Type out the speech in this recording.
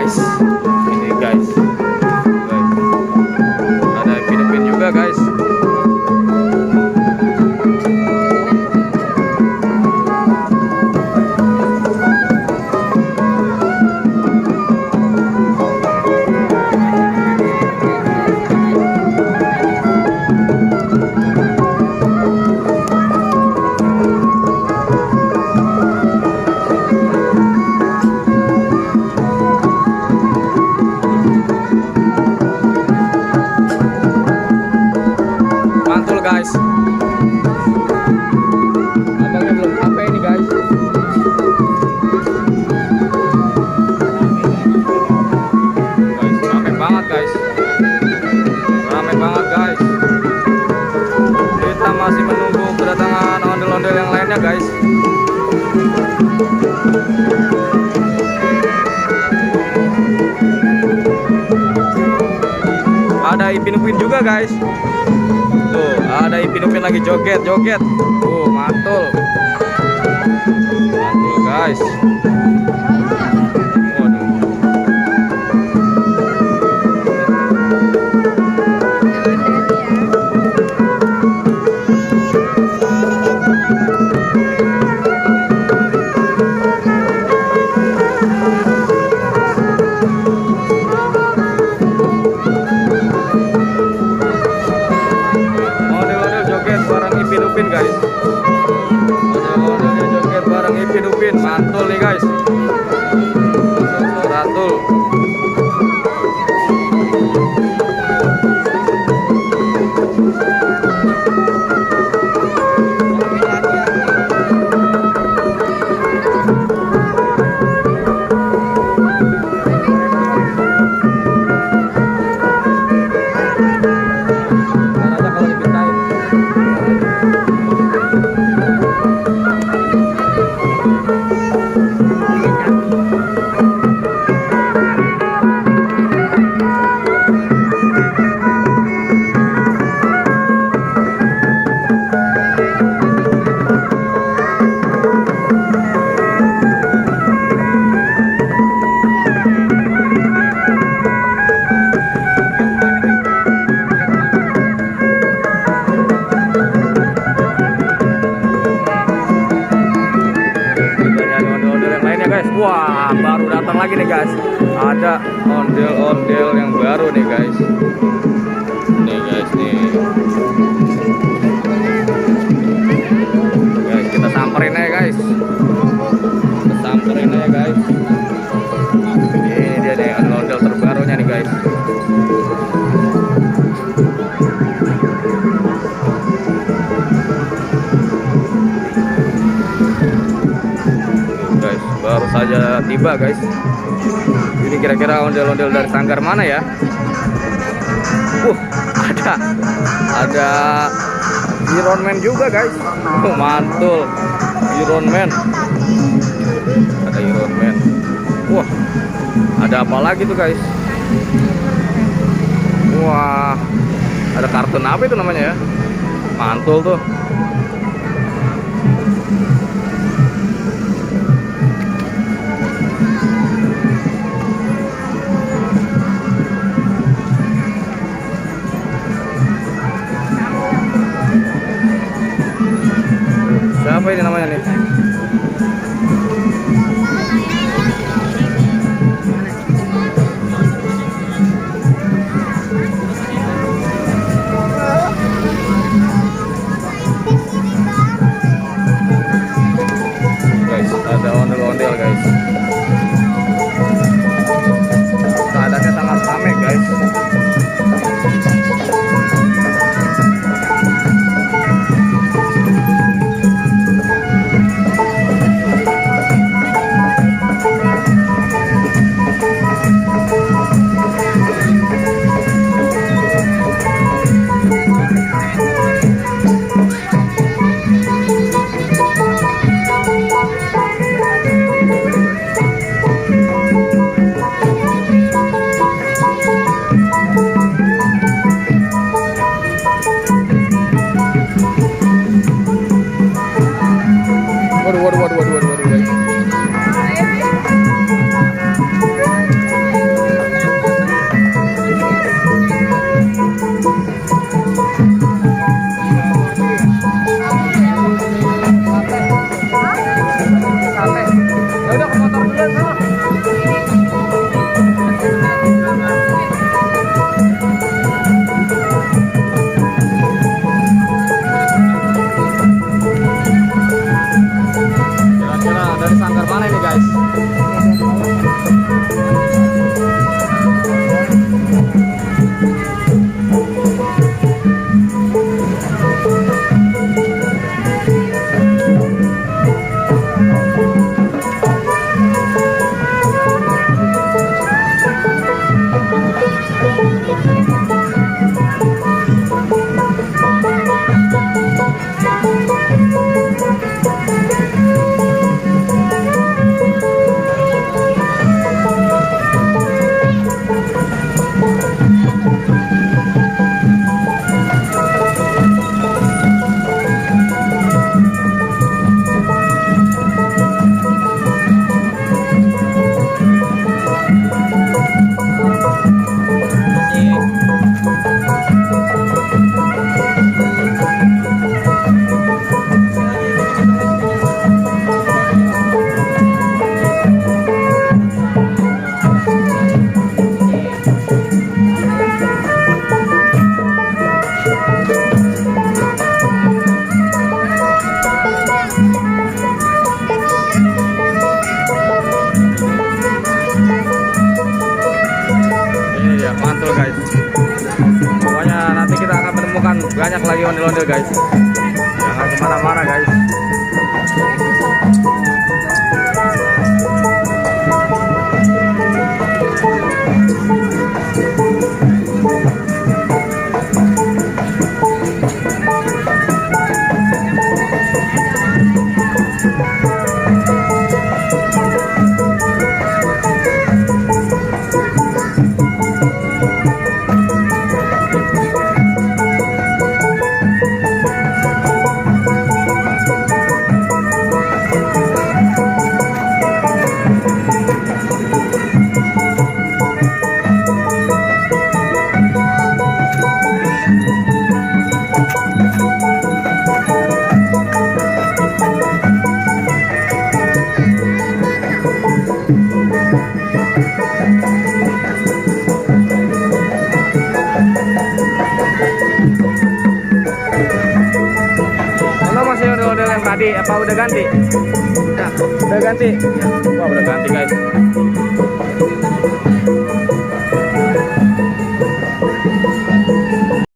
guys. Ini guys. Ada Ipin-Ipin juga guys. Guys, abangnya belum sampai ini guys. Guys, rame banget guys, rame banget guys. Kita masih menunggu kedatangan ondel-ondel yang lainnya guys. Ada Ipin-Ipin juga guys. Tuh, ada Ipin-Ipin lagi joget-joget. Mantul. Mantul guys. Waduh. Ipin guys, modelnya joget bareng Ipin-Ipin, mantul nih guys, mantul. Guys, wah baru datang lagi nih guys. Ada ondel-ondel yang baru nih guys. Nih guys nih. Guys, kita samperin aja guys. Kita samperin aja guys. Ini dia nih ondel terbarunya nih guys. Baru saja tiba guys. Ini kira-kira ondel-ondel dari Sanggar mana ya? Ada Iron Man juga guys. Mantul, Iron Man. Ada Iron Man. Wah, ada apa lagi tuh guys? Wah, ada kartun apa itu namanya ya? Mantul tuh. Siapa ini namanya nih? Ya, mantul guys. Pokoknya nanti kita akan menemukan banyak lagi ondel-ondel guys. Jangan kemana-mana guys. Masih ondel-ondel yang tadi apa udah ganti? Ya, udah ganti. Ya. Wah, udah ganti guys.